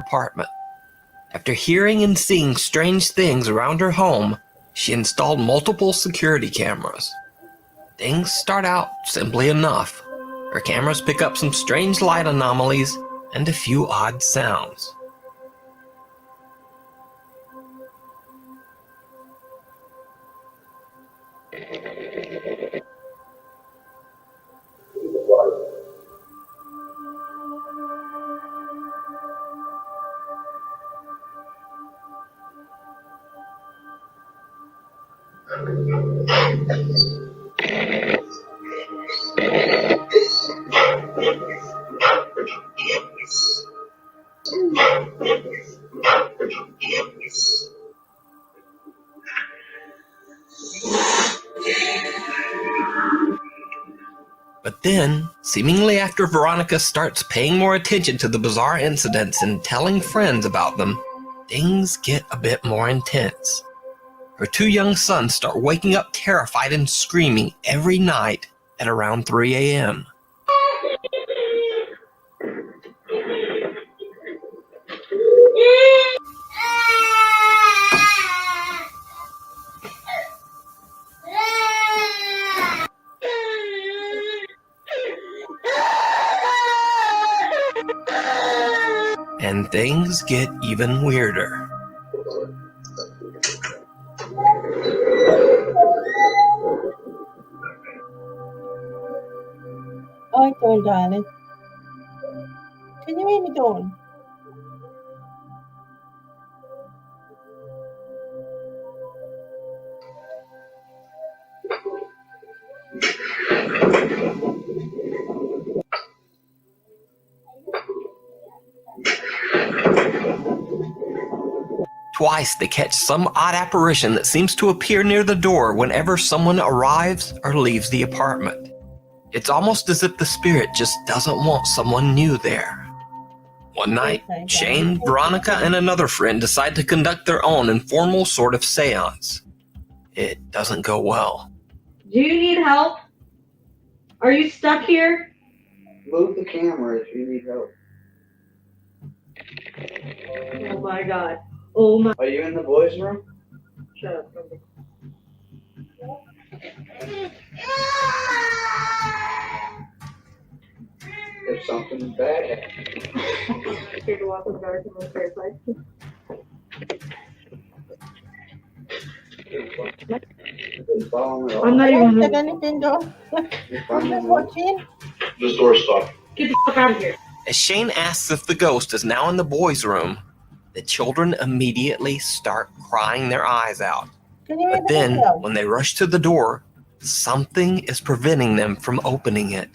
apartment. After hearing and seeing strange things around her home, she installed multiple security cameras. Things start out simply enough. Her cameras pick up some strange light anomalies and a few odd sounds. But then, seemingly after Veronica starts paying more attention to the bizarre incidents and telling friends about them, things get a bit more intense. Her two young sons start waking up terrified and screaming every night at around 3 a.m. And things get even weirder. Hi, Dawn, darling. Can you hear me, Dawn? Twice they catch some odd apparition that seems to appear near the door whenever someone arrives or leaves the apartment. It's almost as if the spirit just doesn't want someone new there. One night, Shane, Veronica, and another friend decide to conduct their own informal sort of seance. It doesn't go well. Do you need help? Are you stuck here? Move the camera if you need help. Oh my god. Oh my. Are you in the boys' room? Shut up. There's something bad. Scared to walk in the dark and look terrified. I'm not even. Said anything, Dawn? I'm just watching. This door's stuck. Get the fuck out of here. As Shane asks if the ghost is now in the boys' room, the children immediately start crying their eyes out. Can you hear But me, then, Dawn? when they rush to the door, something is preventing them from opening it.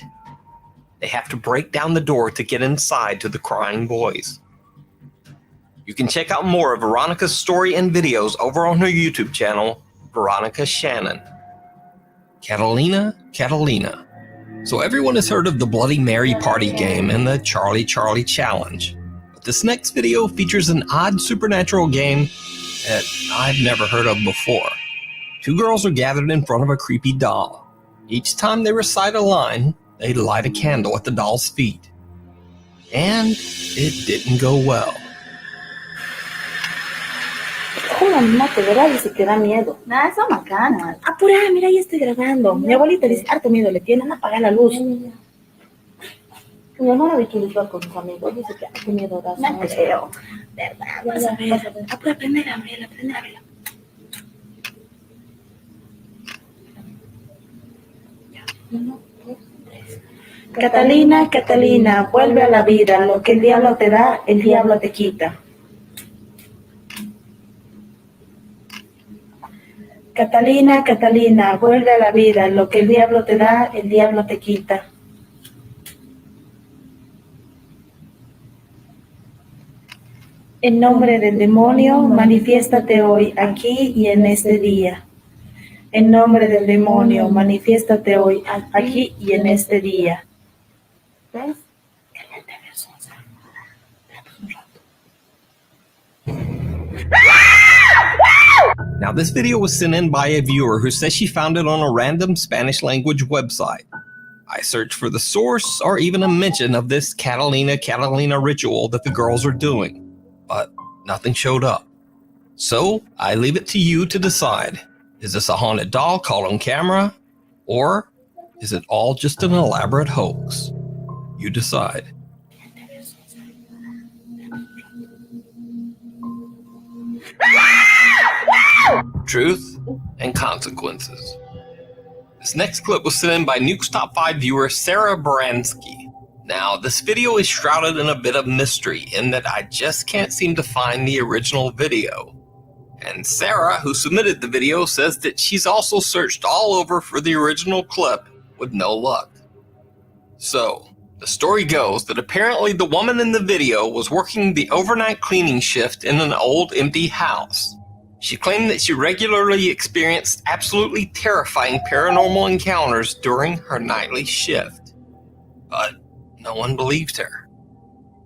They have to break down the door to get inside to the crying boys. You can check out more of Veronica's story and videos over on her YouTube channel, Veronica Shannon. Catalina. So everyone has heard of the Bloody Mary party game and the Charlie Charlie challenge. But this next video features an odd supernatural game that I've never heard of before. Two girls are gathered in front of a creepy doll. Each time they recite a line, they light a candle at the doll's feet. And it didn't go well. Una mamá te verá y dice que da miedo. Nada, esa macana. Apura, mira, ya estoy grabando. Mi abuelita dice, harto miedo le tienen, apaga la luz. Mi hermana ve que les va con sus amigos, dice que harto miedo da. No creo. ¿Verdad? Vas a ver. Apura, prende la vela, prende la vela. Ya, 1, 2, 3. Catalina, Catalina, vuelve a la vida. Lo que el diablo te da, el diablo te quita. Catalina, Catalina, vuelve a la vida. Lo que el diablo te da, el diablo te quita. En nombre del demonio, manifiéstate hoy, aquí y en este día. En nombre del demonio, manifiéstate hoy, aquí y en este día. ¿Ves? Cállate, vergonzosa. Now, this video was sent in by a viewer who says she found it on a random Spanish language website. I searched for the source or even a mention of this Catalina ritual that the girls are doing. but nothing showed up. So I leave it to you to decide. Is this a haunted doll caught on camera? Or is it all just an elaborate hoax? You decide. Truth and consequences. This next clip was sent in by Nuke's Top 5 viewer Sarah Baranski. Now, this video is shrouded in a bit of mystery in that I just can't seem to find the original video. And Sarah, who submitted the video, says that she's also searched all over for the original clip with no luck. So, the story goes that apparently the woman in the video was working the overnight cleaning shift in an old empty house. She claimed that she regularly experienced absolutely terrifying paranormal encounters during her nightly shift. But no one believed her.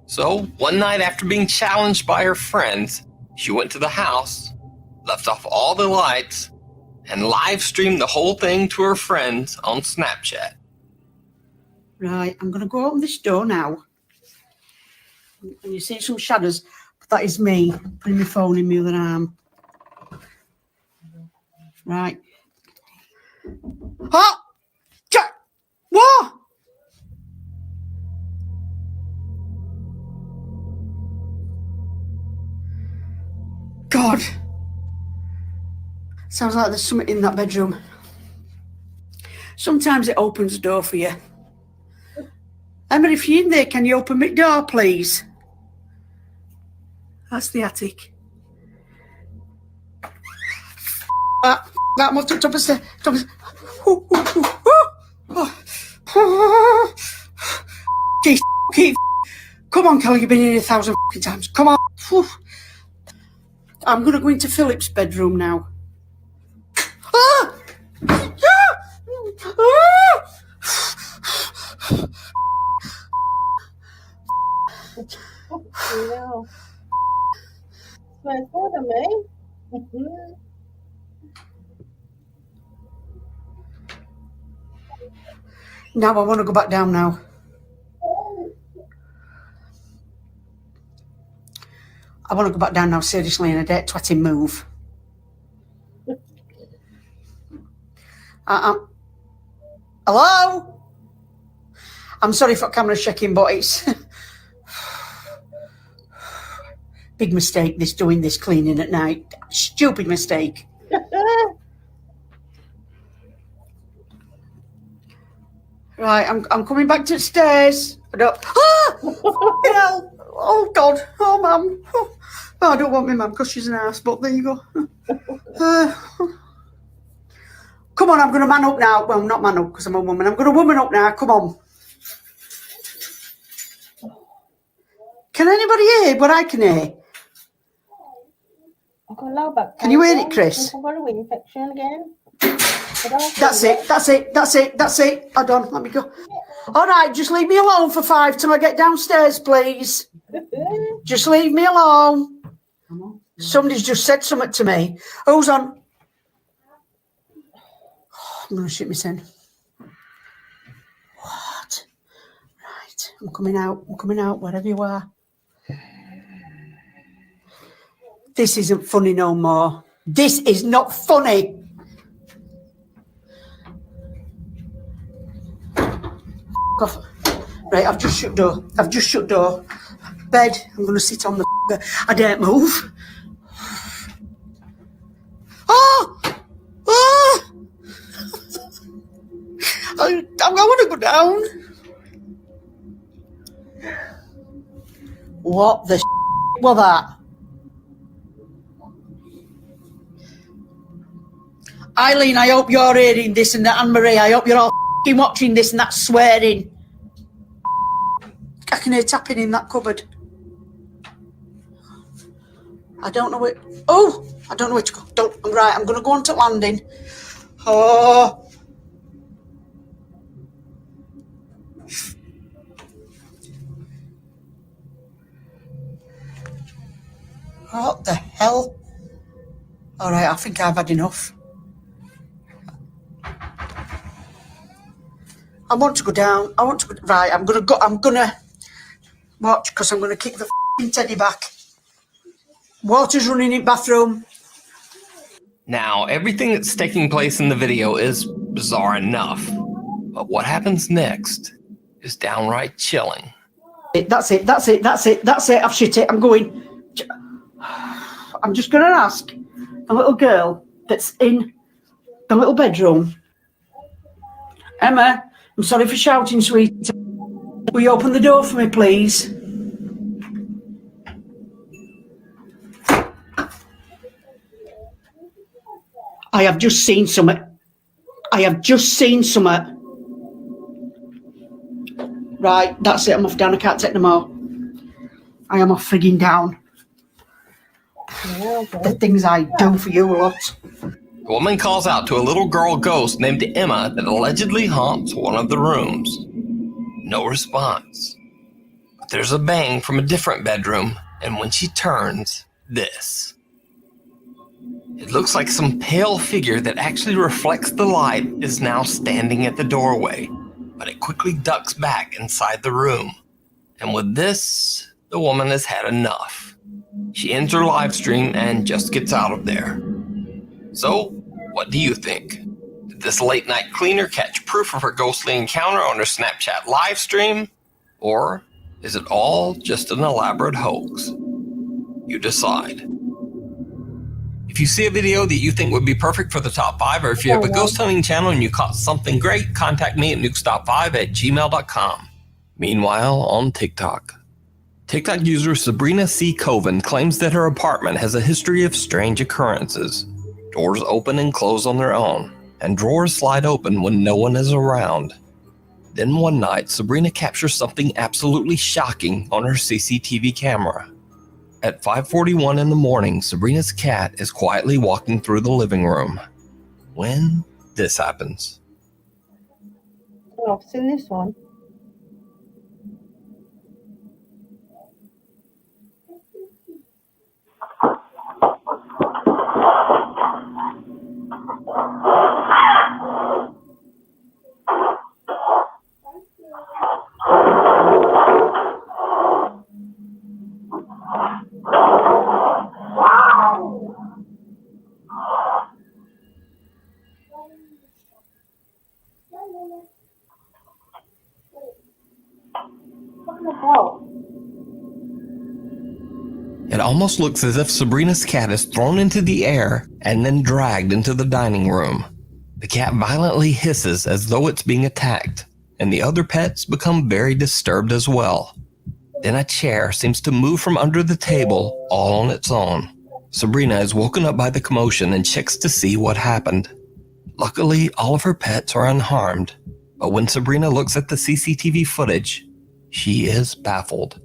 So, one night after being challenged by her friends, she went to the house, left off all the lights, and live streamed the whole thing to her friends on Snapchat. Right, I'm going to go open this door now. And you see some shadows, but that is me putting my phone in my other arm. Right. Oh! What? God. Sounds like there's something in that bedroom. Sometimes it opens the door for you. Emma, if you're in there, can you open my door, please? That's the attic. That must have top of the stairs. Come on, Kelly, you've been in here 1,000 times. Come on. I'm going to go into Philip's bedroom now. No. Smells good to me. Now I want to go back down now. I want to go back down now, seriously, and I dare twatting move. Hello? I'm sorry for camera shaking, but it's big mistake, this doing this cleaning at night. Stupid mistake. Right, I'm coming back to the stairs. I don't. Hell. Oh God! Oh, Mum! Oh, I don't want my mum because she's an ass. But there you go. Come on, I'm going to man up now. Well, not man up because I'm a woman. I'm going to woman up now. Come on. Can anybody hear what I can hear? I've got a low back. Can you hear it, Chris? I've got a wing infection again. That's it. Hold on, let me go. All right, just leave me alone for 5 till I get downstairs, please. Just leave me alone. Somebody's just said something to me. Who's on? Oh, I'm going to shit myself. What? Right, I'm coming out, wherever you are. This isn't funny no more. This is not funny. Off. Right, I've just shut door. Bed, I'm going to sit on the I daren't move. Oh! I want to go down. What the was that? Eileen, I hope you're hearing this, and that Anne-Marie, I hope you're all watching this and that swearing. I can hear tapping in that cupboard. I don't know where. Oh, I don't know where to go. Right, I'm going to go on to landing. Oh. What the hell? All right, I think I've had enough. I want to go down. Right, I'm gonna watch because I'm gonna kick the teddy back. Water's running in bathroom. Now, everything that's taking place in the video is bizarre enough, but what happens next is downright chilling. That's it. I've shit it. I'm going. I'm just going to ask the little girl that's in the little bedroom. Emma, I'm sorry for shouting, sweet. Will you open the door for me, please? I have just seen something. Right, that's it. I'm off down. I can't take no more. I am off frigging down. Yeah, okay. The things I do for you lot. The woman calls out to a little girl ghost named Emma that allegedly haunts one of the rooms. No response. But there's a bang from a different bedroom, and when she turns, this. It looks like some pale figure that actually reflects the light is now standing at the doorway, but it quickly ducks back inside the room. And with this, the woman has had enough. She ends her live stream and just gets out of there. So, what do you think? Did this late night cleaner catch proof of her ghostly encounter on her Snapchat live stream? Or is it all just an elaborate hoax? You decide. If you see a video that you think would be perfect for the top 5, or if you have a ghost hunting channel and you caught something great, contact me at nukestop5@gmail.com. Meanwhile, on TikTok user Sabrina C. Coven claims that her apartment has a history of strange occurrences. Doors open and close on their own, and drawers slide open when no one is around. Then one night, Sabrina captures something absolutely shocking on her CCTV camera. At 5:41 in the morning, Sabrina's cat is quietly walking through the living room when this happens. Oh, I've seen this one. It almost looks as if Sabrina's cat is thrown into the air and then dragged into the dining room. The cat violently hisses as though it's being attacked, and the other pets become very disturbed as well. Then a chair seems to move from under the table all on its own. Sabrina is woken up by the commotion and checks to see what happened. Luckily, all of her pets are unharmed, but when Sabrina looks at the CCTV footage, she is baffled.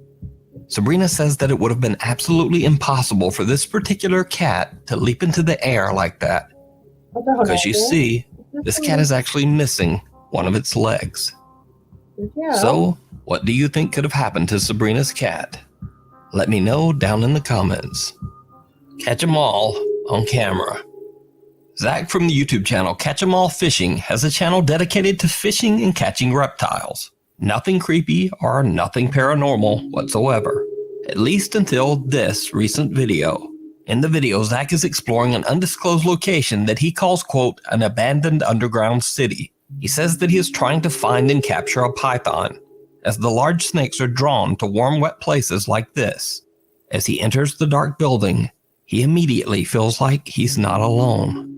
Sabrina says that it would have been absolutely impossible for this particular cat to leap into the air like that. Because you see, this cat is actually missing one of its legs. Yeah. So, what do you think could have happened to Sabrina's cat? Let me know down in the comments. Catch 'em all on camera. Zach from the YouTube channel Catch 'em All Fishing has a channel dedicated to fishing and catching reptiles. Nothing creepy or nothing paranormal whatsoever, at least until this recent video. In the video, Zach is exploring an undisclosed location that he calls, quote, an abandoned underground city. He says that he is trying to find and capture a python, as the large snakes are drawn to warm, wet places like this. As he enters the dark building, he immediately feels like he's not alone.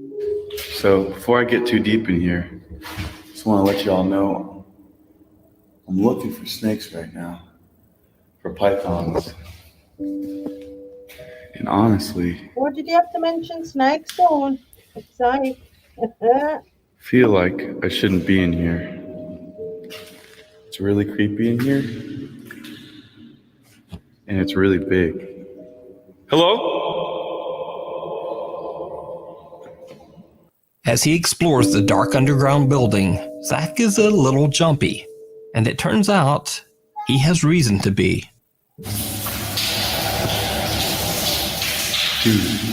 So before I get too deep in here, I just want to let you all know I'm looking for snakes right now, for pythons. And honestly, What did you have to mention? Snakes on. Excited. feel like I shouldn't be in here. It's really creepy in here. And it's really big. Hello? As he explores the dark underground building, Zach is a little jumpy, and it turns out he has reason to be. Dude.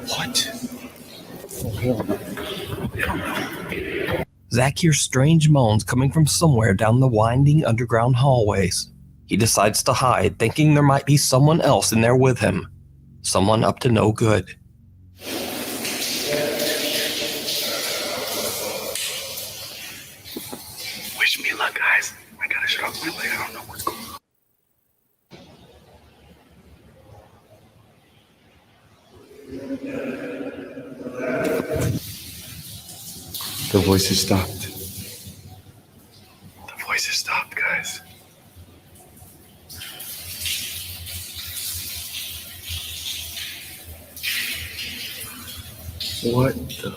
What? Zach hears strange moans coming from somewhere down the winding underground hallways. He decides to hide, thinking there might be someone else in there with him. Someone up to no good. Wish me luck, guys. I gotta shut off my light. I don't know what's going on. The voices stopped. The voices stopped, guys. What the?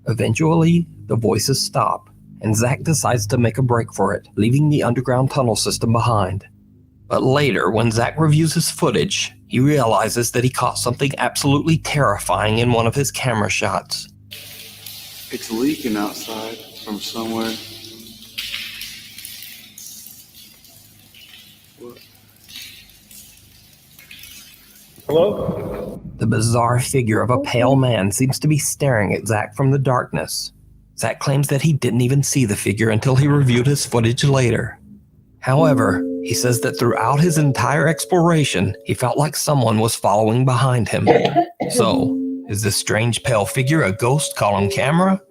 Eventually, the voices stop, and Zach decides to make a break for it, leaving the underground tunnel system behind. But later, when Zach reviews his footage, he realizes that he caught something absolutely terrifying in one of his camera shots. It's leaking outside from somewhere. What? Hello? The bizarre figure of a pale man seems to be staring at Zach from the darkness. Zach claims that he didn't even see the figure until he reviewed his footage later. However, he says that throughout his entire exploration, he felt like someone was following behind him. So, is this strange pale figure a ghost caught on camera?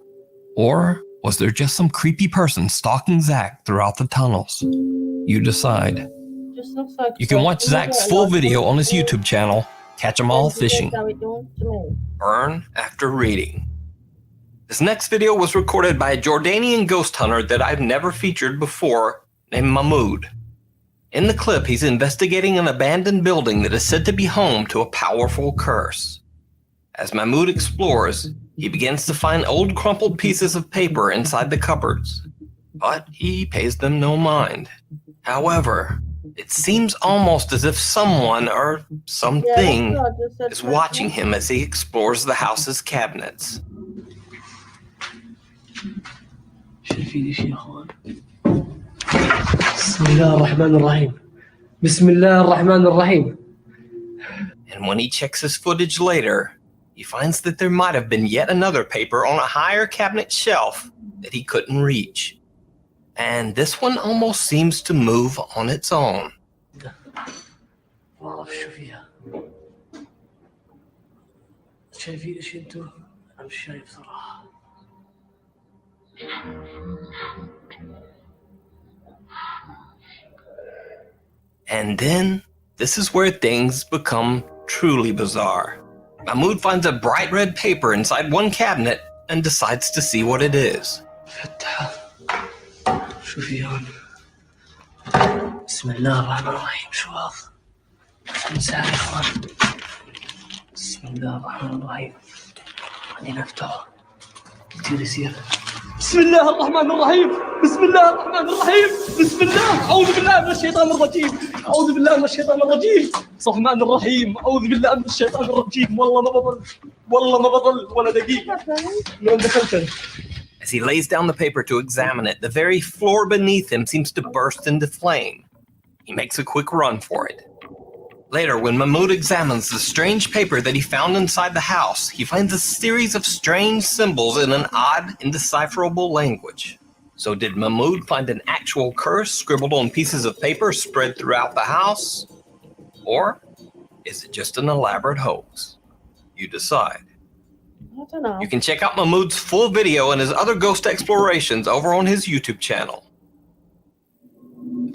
Or was there just some creepy person stalking Zach throughout the tunnels? You decide. Just looks like You can watch Zach's full video on his YouTube channel, Catch 'em All Fishing. Burn after reading. This next video was recorded by a Jordanian ghost hunter that I've never featured before, named Mahmoud. In the clip, he's investigating an abandoned building that is said to be home to a powerful curse. As Mahmoud explores, he begins to find old crumpled pieces of paper inside the cupboards, but he pays them no mind. However, it seems almost as if someone or something is watching him as he explores the house's cabinets. شايفين شيء يا اخوان؟ بسم الله الرحمن الرحيم. بسم الله الرحمن الرحيم. And when he checks his footage later, he finds that there might have been yet another paper on a higher cabinet shelf that he couldn't reach. And this one almost seems to move on its own. ما اعرف شو فيها. شايفين شيء انتم؟ انا مش شايف صراحة. And then, this is where things become truly bizarre. Mahmoud finds a bright red paper inside one cabinet and decides to see what it is. فتحة. شو فيها؟ بسم الله الرحمن الرحيم. شو هذا؟ مساء يا اخوان. بسم الله الرحمن الرحيم. خلينا نفتحه. كثير يصير. بسم الله الرحمن الرحيم. بسم الله الرحمن الرحيم. بسم الله. أعوذ بالله من الشيطان الرجيم. أعوذ بالله من الشيطان الرجيم. الرحمن الرحيم. أعوذ بالله من الشيطان الرجيم. والله ما بضل. والله ما بضل ولا دقيقة. من دخلت. As he lays down the paper to examine it, the very floor beneath him seems to burst into flame. He makes a quick run for it. Later, when Mahmoud examines the strange paper that he found inside the house, he finds a series of strange symbols in an odd, indecipherable language. So did Mahmoud find an actual curse scribbled on pieces of paper spread throughout the house? Or is it just an elaborate hoax? You decide. I don't know. You can check out Mahmoud's full video and his other ghost explorations over on his YouTube channel.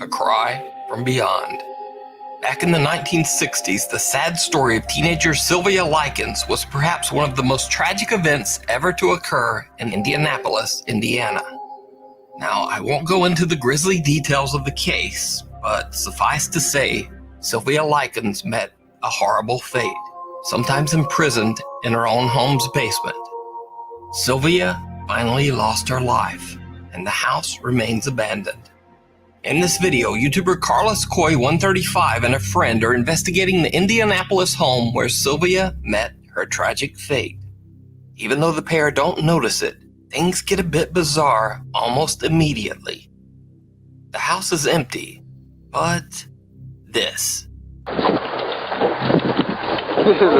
A Cry from Beyond. Back in the 1960s, the sad story of teenager Sylvia Likens was perhaps one of the most tragic events ever to occur in Indianapolis, Indiana. Now, I won't go into the grisly details of the case, but suffice to say, Sylvia Likens met a horrible fate, sometimes imprisoned in her own home's basement. Sylvia finally lost her life, and the house remains abandoned. In this video, YouTuber Carlos Coy 135 and a friend are investigating the Indianapolis home where Sylvia met her tragic fate. Even though the pair don't notice it, things get a bit bizarre almost immediately. The house is empty, but this. This is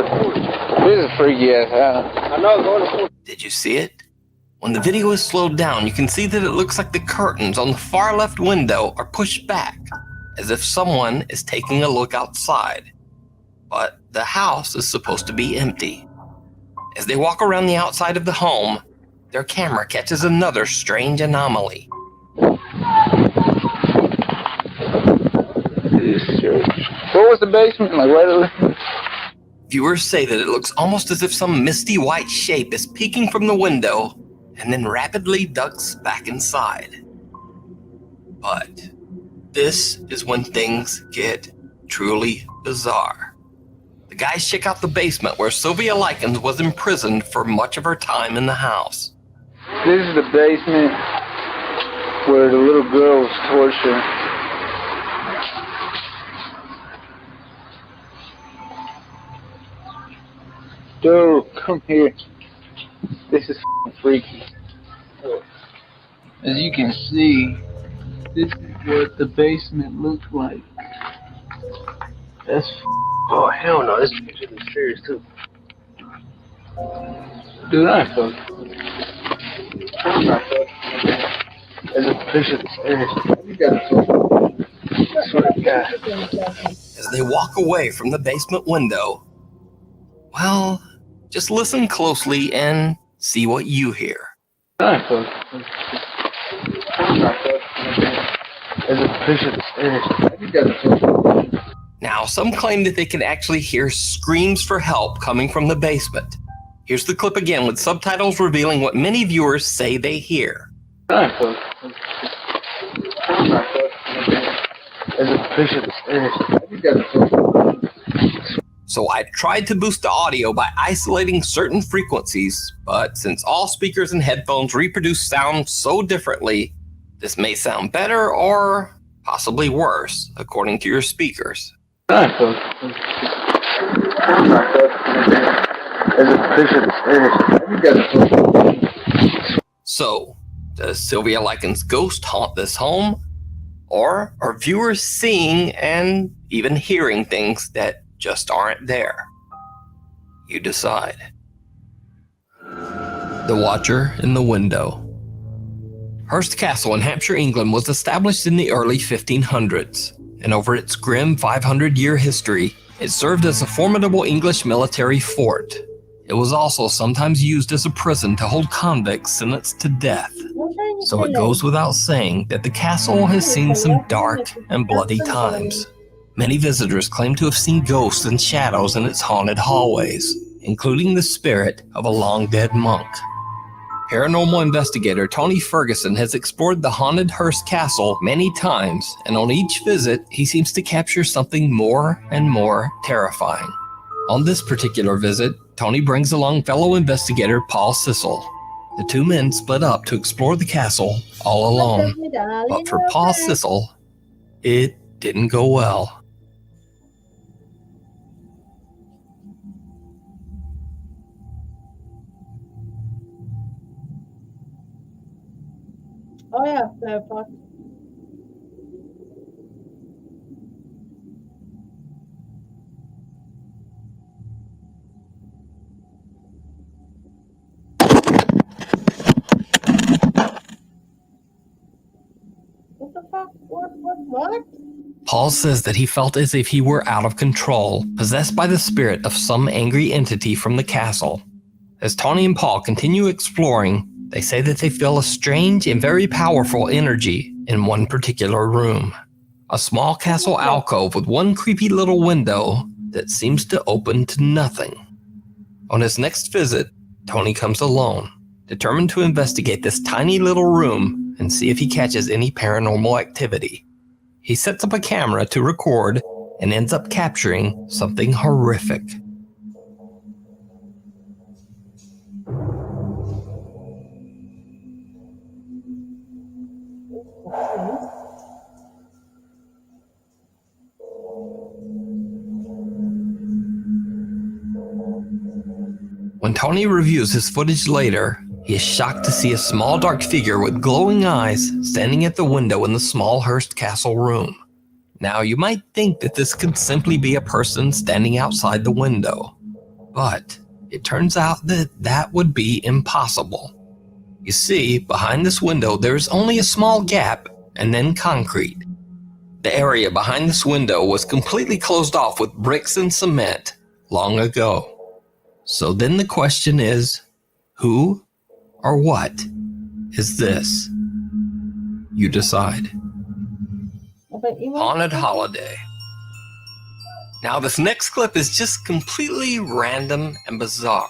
This is a freaky ass house. Did you see it? When the video is slowed down, you can see that it looks like the curtains on the far left window are pushed back, as if someone is taking a look outside. But the house is supposed to be empty. As they walk around the outside of the home, their camera catches another strange anomaly. What was the basement like? Right? Viewers say that it looks almost as if some misty white shape is peeking from the window and then rapidly ducks back inside. But this is when things get truly bizarre. The guys check out the basement where Sylvia Likens was imprisoned for much of her time in the house. This is the basement where the little girl was tortured. Dude, come here. This is freaky. As you can see, this is what the basement looks like. That's oh hell no, this picture is serious too. Dude, I fuck. There's a picture of the stairs. You gotta I swear to God. As they walk away from the basement window, well, just listen closely and see what you hear. I fuck. There's a picture of the stairs. You gotta Now, some claim that they can actually hear screams for help coming from the basement. Here's the clip again with subtitles revealing what many viewers say they hear. I fuck. There's a picture of the stairs. You gotta So I tried to boost the audio by isolating certain frequencies, but since all speakers and headphones reproduce sound so differently, this may sound better or possibly worse, according to your speakers. I fuck. There's a picture of the stairs. You gotta So, does Sylvia Likens' ghost haunt this home? Or are viewers seeing and even hearing things that just aren't there? You decide. The Watcher in the Window. Hurst Castle in Hampshire, England was established in the early 1500s, and over its grim 500-year history, it served as a formidable English military fort. It was also sometimes used as a prison to hold convicts sentenced to death. So it goes without saying that the castle has seen some dark and bloody times. Many visitors claim to have seen ghosts and shadows in its haunted hallways, including the spirit of a long-dead monk. Paranormal investigator Tony Ferguson has explored the haunted Hurst Castle many times, and on each visit, he seems to capture something more and more terrifying. On this particular visit, Tony brings along fellow investigator Paul Sissel. The two men split up to explore the castle all alone, but for Paul Sissel, it didn't go well. Oh yeah, fair fuck. What the fuck? What? Paul says that he felt as if he were out of control, possessed by the spirit of some angry entity from the castle. As Tony and Paul continue exploring, they say that they feel a strange and very powerful energy in one particular room. A small castle alcove with one creepy little window that seems to open to nothing. On his next visit, Tony comes alone, determined to investigate this tiny little room and see if he catches any paranormal activity. He sets up a camera to record and ends up capturing something horrific. When Tony reviews his footage later, he is shocked to see a small dark figure with glowing eyes standing at the window in the small Hurst Castle room. Now, you might think that this could simply be a person standing outside the window, But it turns out that that would be impossible. You see, behind this window there's only a small gap and then concrete. The area behind this window was completely closed off with bricks and cement long ago. So then the question is, who or what is this? You decide. Haunted Holiday. Now this next clip is just completely random and bizarre.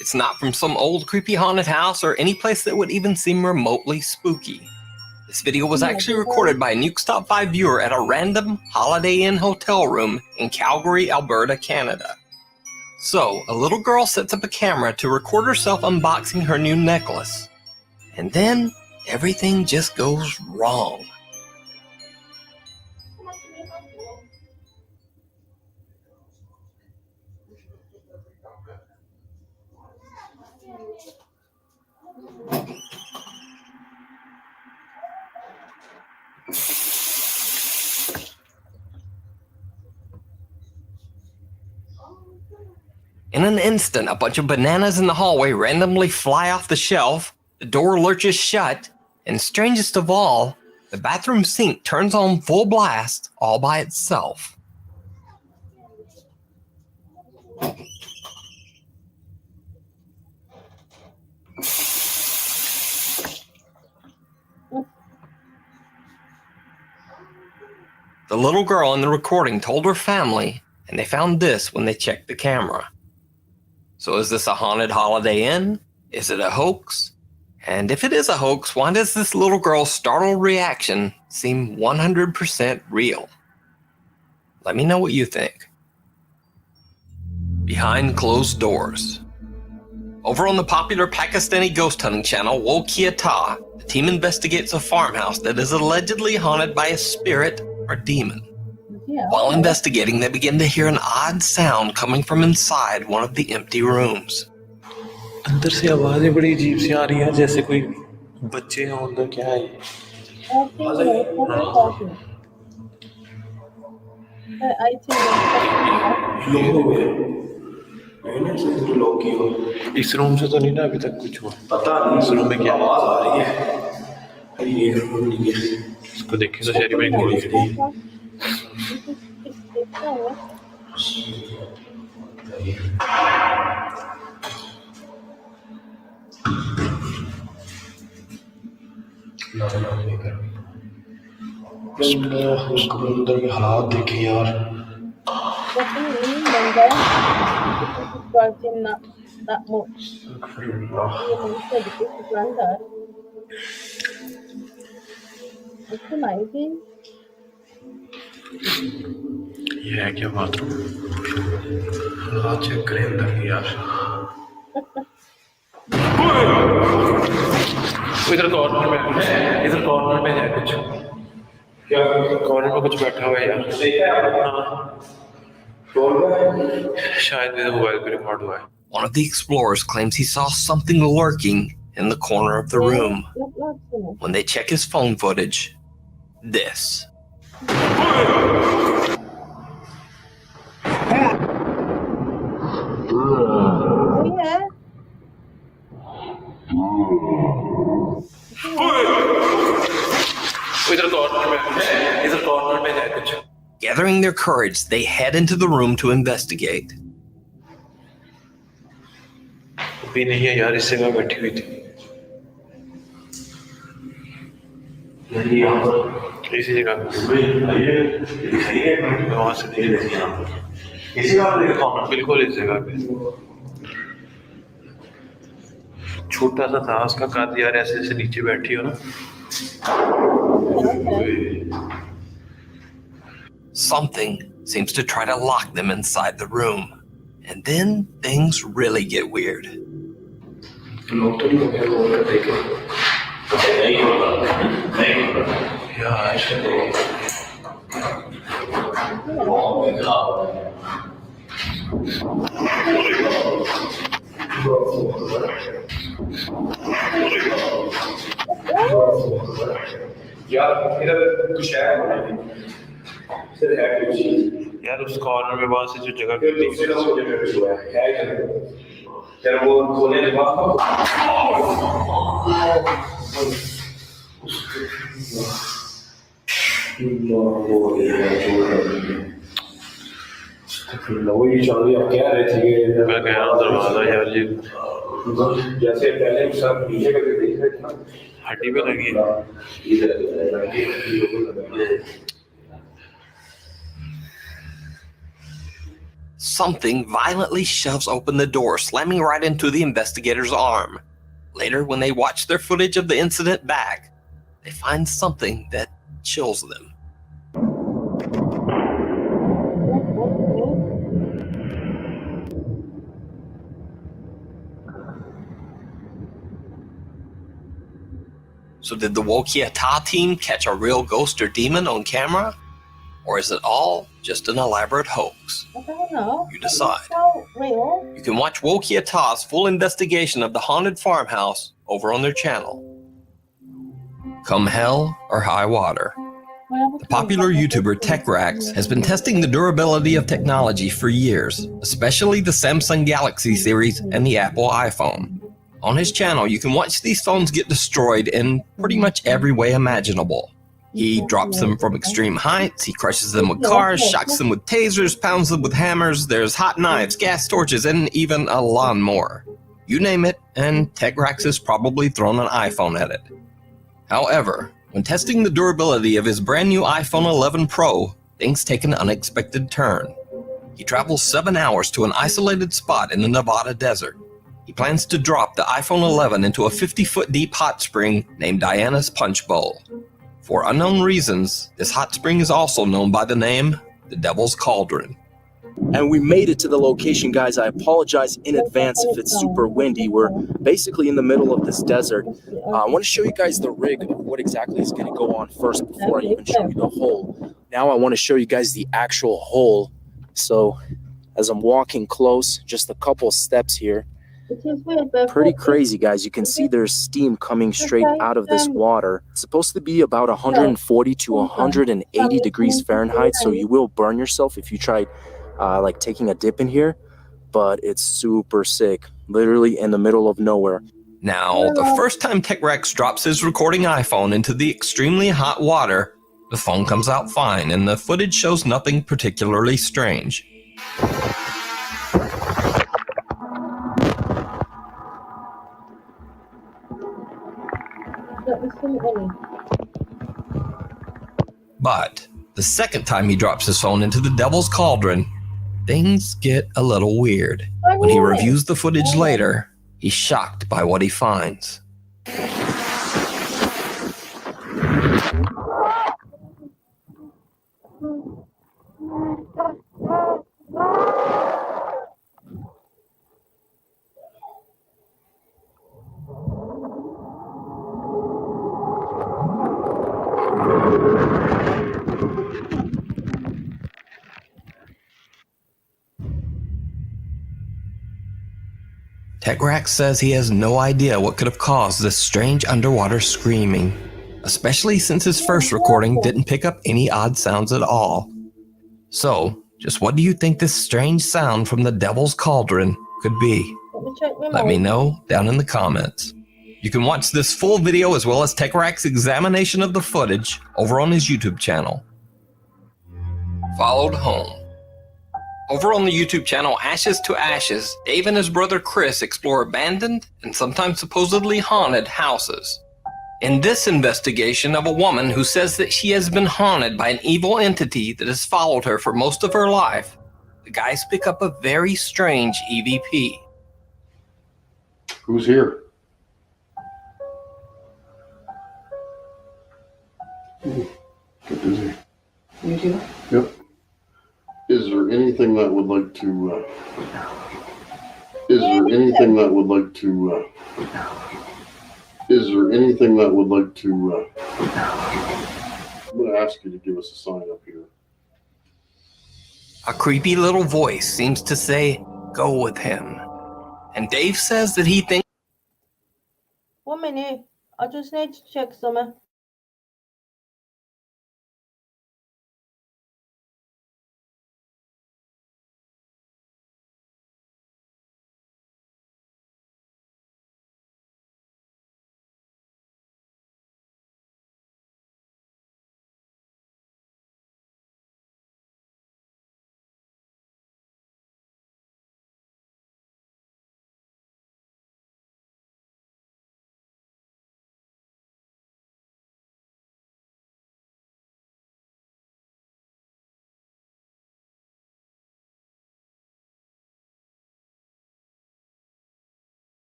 It's not from some old creepy haunted house or any place that would even seem remotely spooky. This video was actually recorded by a Nuke's Top 5 viewer at a random Holiday Inn hotel room in Calgary, Alberta, Canada. So, a little girl sets up a camera to record herself unboxing her new necklace. And then, everything just goes wrong. In an instant, a bunch of bananas in the hallway randomly fly off the shelf, the door lurches shut, and strangest of all, the bathroom sink turns on full blast all by itself. The little girl in the recording told her family, and they found this when they checked the camera. So is this a haunted Holiday Inn? Is it a hoax? And if it is a hoax, why does this little girl's startled reaction seem 100% real? Let me know what you think. Behind closed doors. Over on the popular Pakistani ghost hunting channel Wo Kia Ta, the team investigates a farmhouse that is allegedly haunted by a spirit or demon. While investigating, they begin to hear an odd sound coming from inside one of the empty rooms. अंदर से आवाजें बड़ी अजीब सी आ रही हैं जैसे कोई बच्चे हैं अंदर क्या है इस रूम से तो नहीं ना अभी तक कुछ हुआ पता नहीं इस रूम में क्या आवाज आ रही है ये रूम नहीं है इसको देखें तो शहरी में गोली खड़ी है अंदर के हालात देखे यार ये है क्या बाथरूम हालात चेक करें अंदर के यार इधर कॉर्नर में है कुछ क्या कॉर्नर में कुछ बैठा हुआ है यार शायद मेरे मोबाइल पे रिकॉर्ड हुआ है One of the explorers claims he saw something lurking in the corner of the room. When they check his phone footage, this. Gathering their courage, they head into the room to investigate. भी नहीं है यार इस जगह बैठी हुई थी इसी जगह वहां से बिल्कुल इस जगह पे छोटा सा था उसका कद यार ऐसे ऐसे नीचे बैठी हो ना Something seems to try to lock them inside the room. And then things really get weird. यार इधर कुछ है इधर है कुछ यार उस कॉर्नर में वहां से जो जगह मिली मैं कह रहा हूँ दरवाजा यार ये जैसे पहले सब नीचे करके देख रहे थे ना हड्डी पे लगी Something violently shoves open the door, slamming right into the investigator's arm. Later, when they watch their footage of the incident back, they find something that chills them. So did the Wokiata team catch a real ghost or demon on camera? Or is it all just an elaborate hoax? I don't know. You decide. It's so real. You can watch Wokiata's full investigation of the haunted farmhouse over on their channel. Come hell or high water. The popular YouTuber TechRax has been testing the durability of technology for years, especially the Samsung Galaxy series and the Apple iPhone. On his channel, you can watch these phones get destroyed in pretty much every way imaginable. He drops them from extreme heights, he crushes them with cars, shocks them with tasers, pounds them with hammers, there's hot knives, gas torches, and even a lawnmower. You name it, and TechRax has probably thrown an iPhone at it. However, when testing the durability of his brand new iPhone 11 Pro, things take an unexpected turn. He travels 7 hours to an isolated spot in the Nevada desert. He plans to drop the iPhone 11 into a 50-foot deep hot spring named Diana's Punch Bowl. For unknown reasons, this hot spring is also known by the name the Devil's Cauldron. And we made it to the location, guys. I apologize in advance if it's super windy. We're basically in the middle of this desert. I want to show you guys the rig of what exactly is going to go on first before I even show you the hole. Now I want to show you guys the actual hole. So as I'm walking close, just a couple steps here. Pretty crazy, guys. You can see there's steam coming straight out of this water. It's supposed to be about 140 to 180 degrees Fahrenheit, so you will burn yourself if you try like taking a dip in here, but it's super sick, literally in the middle of nowhere. Now, the first time TechRax drops his recording iPhone into the extremely hot water, the phone comes out fine and the footage shows nothing particularly strange. But the second time he drops his phone into the Devil's Cauldron, things get a little weird. When he reviews the footage later, he's shocked by what he finds. TechRax says he has no idea what could have caused this strange underwater screaming, especially since his first recording didn't pick up any odd sounds at all. So, just what do you think this strange sound from the Devil's Cauldron could be? Let me know down in the comments. You can watch this full video as well as TechRax's examination of the footage over on his YouTube channel. Followed home. Over on the YouTube channel Ashes to Ashes, Dave and his brother Chris explore abandoned and sometimes supposedly haunted houses. In this investigation of a woman who says that she has been haunted by an evil entity that has followed her for most of her life, the guys pick up a very strange EVP. Who's here? Get busy. You too? Yep. Is there anything that would like to, is there anything that would like to, is there anything that would like to, I'm going to ask you to give us a sign up here. A creepy little voice seems to say, "Go with him." And Dave says that he thinks 1 minute. I just need to check something.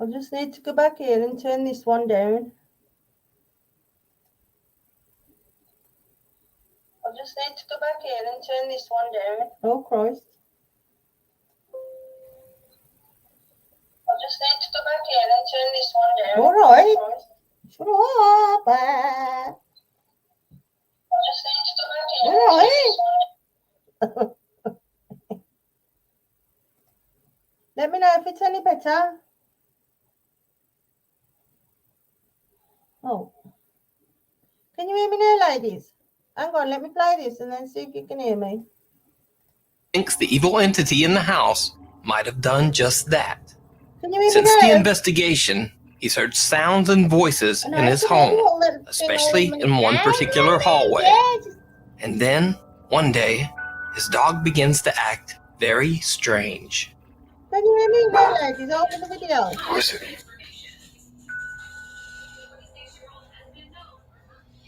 I just need to go back here and turn this one down. I just need to go back here and turn this one down. Oh, Christ. I just need to go back here and turn this one down. All right. Shut up. I just need to go back here and turn this one down. Let me know if it's any better. Oh. Can you hear me now, ladies? Hang on, let me play this and then see if you can hear me. Thinks the evil entity in the house might have done just that. Can you hear Since me the now? investigation, he's heard sounds and voices in his home, especially in one particular hallway. And then, one day, his dog begins to act very strange. Can you hear me now, ladies? Open the video. Who is it?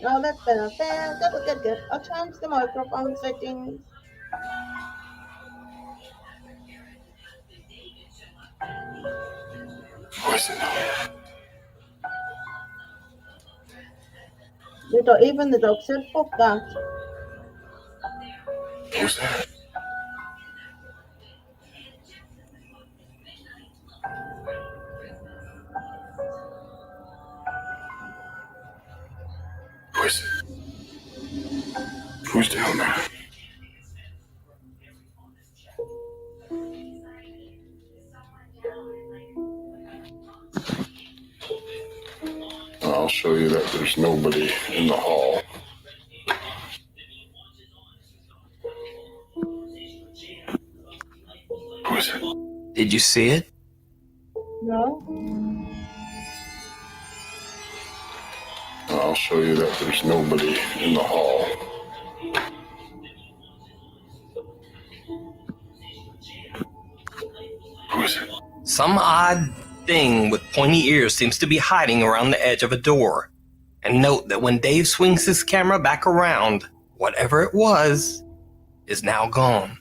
Oh, that's better. Good. I'll change the microphone settings. Who is it? Even the dog said, fuck that. Who's that? Who is it? Who's down there? I'll show you that there's nobody in the hall. Who is it? Did you see it? No. I'll show you that there's nobody in the hall. Who is it? Some odd thing with pointy ears seems to be hiding around the edge of a door. And note that when Dave swings his camera back around, whatever it was is now gone.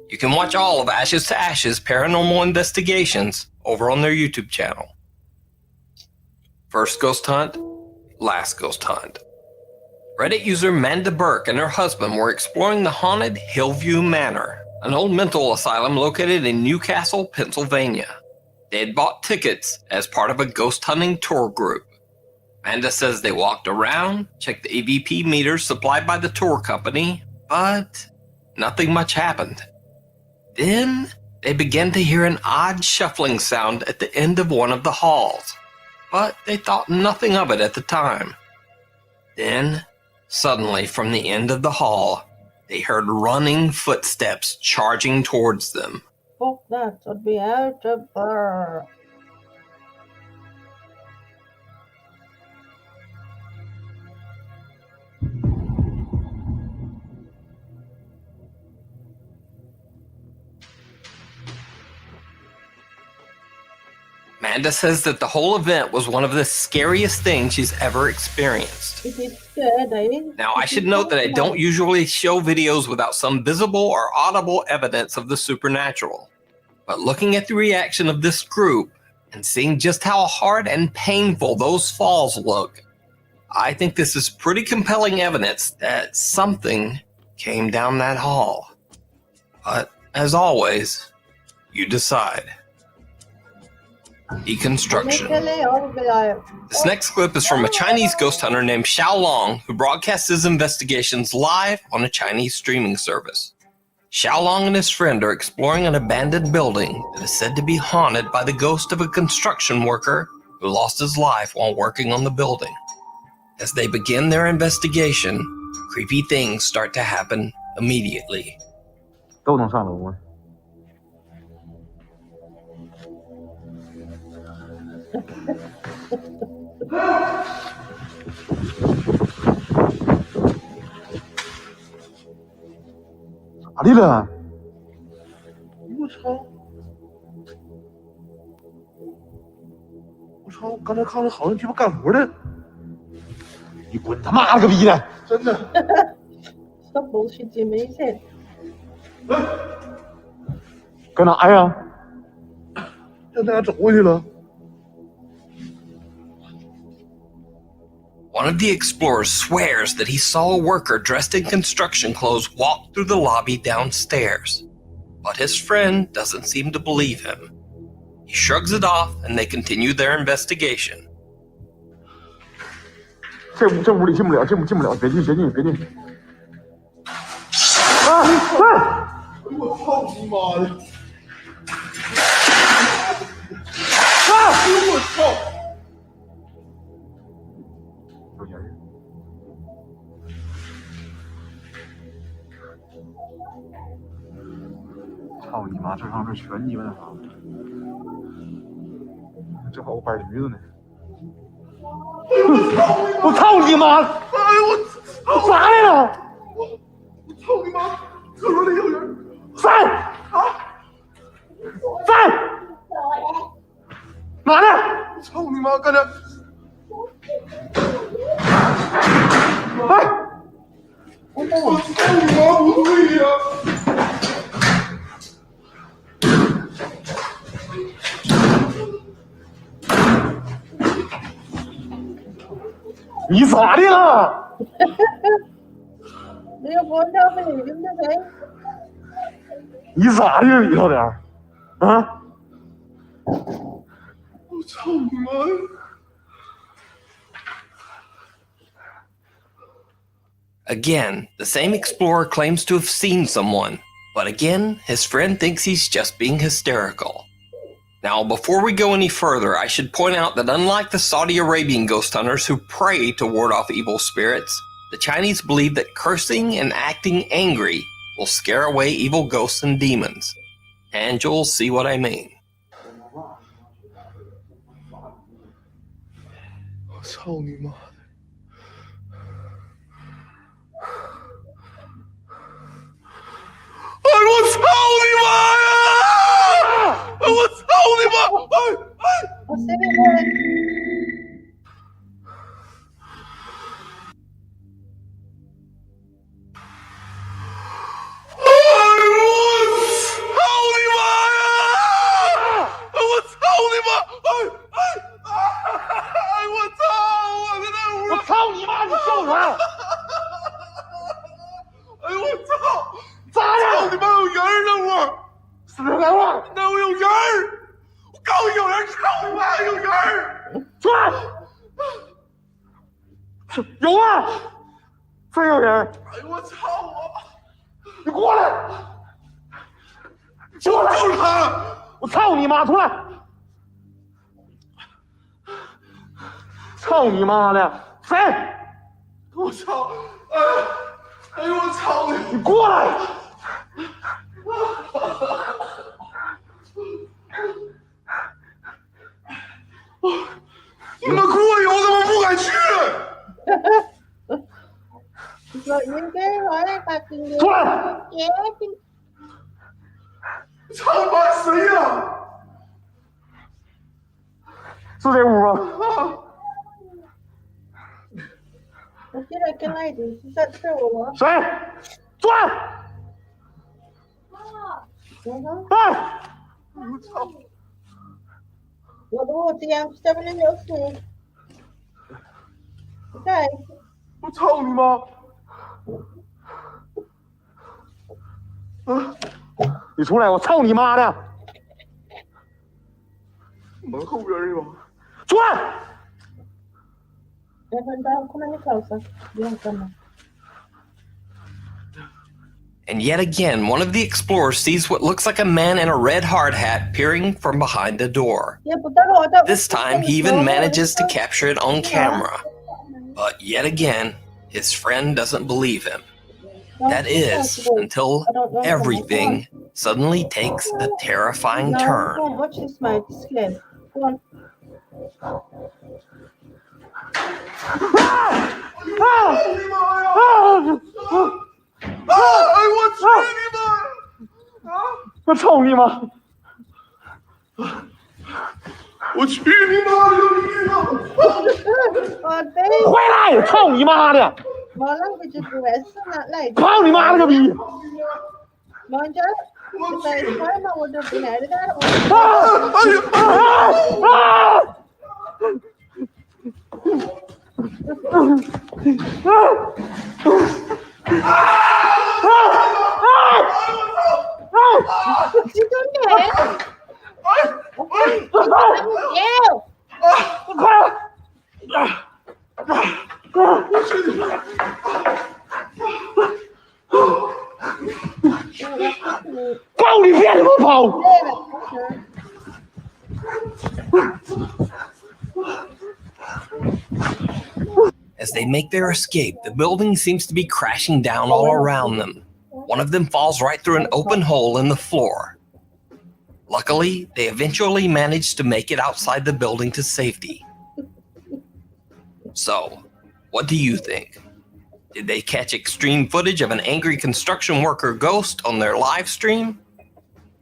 You can watch all of Ashes to Ashes Paranormal Investigations over on their YouTube channel. First ghost hunt, last ghost hunt. Reddit user Manda Burke and her husband were exploring the haunted Hillview Manor, an old mental asylum located in Newcastle, Pennsylvania. They had bought tickets as part of a ghost hunting tour group. Manda says they walked around, checked the EVP meters supplied by the tour company, but nothing much happened. Then they began to hear an odd shuffling sound at the end of one of the halls, but they thought nothing of it at the time. Then, suddenly from the end of the hall, they heard running footsteps charging towards them. Fuck that. I'd be out of there. Manda says that the whole event was one of the scariest things she's ever experienced. It is good, eh? Now, I should note that I don't usually show videos without some visible or audible evidence of the supernatural. But looking at the reaction of this group and seeing just how hard and painful those falls look, I think this is pretty compelling evidence that something came down that hall. But, as always, you decide. Deconstruction. This next clip is from a Chinese ghost hunter named Xiao Long, who broadcasts his investigations live on a Chinese streaming service. Xiao Long and his friend are exploring an abandoned building that is said to be haunted by the ghost of a construction worker who lost his life while working on the building. As they begin their investigation, creepy things start to happen immediately. 都能上楼吗？ 咋的了？我操！我操！刚才看着好像鸡巴干活的。你滚他妈了个逼的！真的。Stop bullshit, Jimmy. He said. 搁哪呀？让大家走过去了。One of the explorers swears that he saw a worker dressed in construction clothes walk through the lobby downstairs, but his friend doesn't seem to believe him. He shrugs it off and they continue their investigation. 这屋里进不了，进不了，别进！我操你妈的！我操！有人！操你妈！这上面全鸡巴那啥！正好我摆驴子呢。我操你妈！哎我啥来了？我操你妈！厕所里有人！在哪呢？我操你妈！搁这！哎！我操你妈！不对呀！你咋的了？你个光照被你跟着谁？你咋的了，李少点啊？我操你妈！Again, the same explorer claims to have seen someone, but again, his friend thinks he's just being hysterical. Now, before we go any further, I should point out that unlike the Saudi Arabian ghost hunters who pray to ward off evil spirits, the Chinese believe that cursing and acting angry will scare away evil ghosts and demons. And you'll see what I mean. 我操你妈！哎，我操你妈呀！我操你妈！我这边的。有啊，真有人！哎呦我操我！你过来！过来！就是他！我操你妈！出来！操你妈的！谁？我操！哎呦我操你！你过来！你们过来，我怎么不敢去？Rồi những cái gọi là bạc tiền gì? Sao bác sĩ à? 是这屋吗？我现在跟那里是在这我吗？谁？转！哎！我操！我如果这样，下面有水。在。我操你妈！你出来！我操你妈的！门后边是吧？出来！ And yet again, one of the explorers sees what looks like a man in a red hard hat peering from behind a door. This time, he even manages to capture it on camera. But yet again, his friend doesn't believe him. That is, until everything suddenly takes a terrifying turn. Watch this, mate. It's scared. Go on.我操你妈！我去你妈的！回来！操你妈的！操你妈了个逼！ Con infierno, por favor. As they make their escape, the building seems to be crashing down all around them. One of them falls right through an open hole in the floor. Luckily, they eventually manage to make it outside the building to safety. So, what do you think? Did they catch extreme footage of an angry construction worker ghost on their live stream?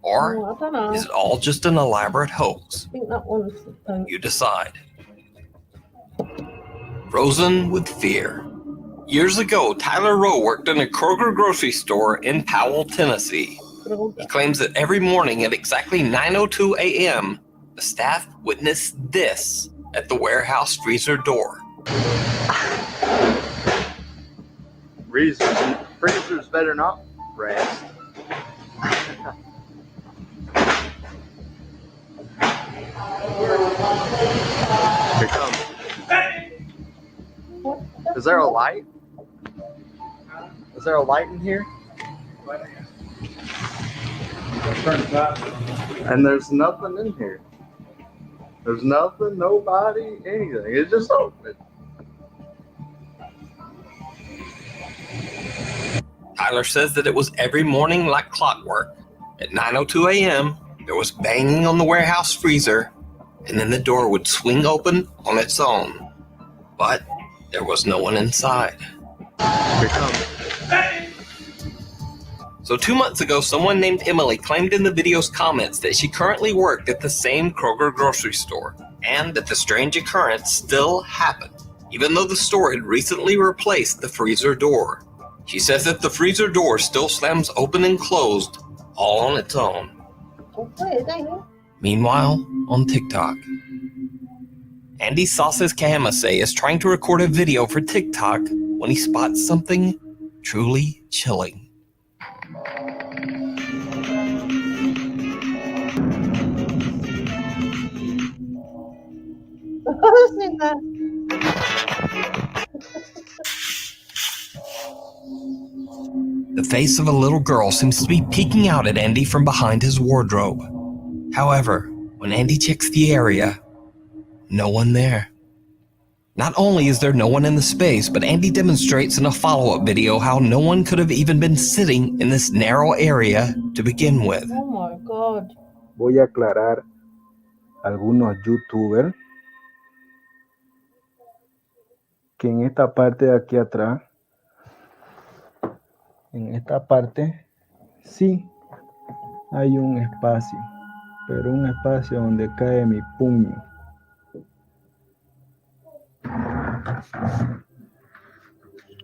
Or I don't know. is it all just an elaborate hoax? I think that one's You decide. Frozen with fear. Years ago, Tyler Rowe worked in a Kroger grocery store in Powell, Tennessee. He claims that every morning at exactly 9:02 a.m., the staff witnessed this at the warehouse freezer door. Freezers better not rest. Here it comes. Is there a light? Is there a light in here? And there's nothing in here. There's nothing, nobody, anything. It's just open. Tyler says that it was every morning like clockwork. At 9:02 a.m., there was banging on the warehouse freezer, and then the door would swing open on its own. But there was no one inside. Here it comes. So 2 months ago, someone named Emily claimed in the video's comments that she currently worked at the same Kroger grocery store, and that the strange occurrence still happened, even though the store had recently replaced the freezer door. She says that the freezer door still slams open and closed, all on its own. Meanwhile, on TikTok, Andy Sauces Kahamase is trying to record a video for TikTok when he spots something truly chilling. I've seen that. The face of a little girl seems to be peeking out at Andy from behind his wardrobe. However, when Andy checks the area, no one there. Not only is there no one in the space, but Andy demonstrates in a follow-up video how no one could have even been sitting in this narrow area to begin with. Oh my God. Voy a aclarar algunos youtubers que en esta parte de aquí atrás, en esta parte, sí hay un espacio, pero un espacio donde cae mi puño.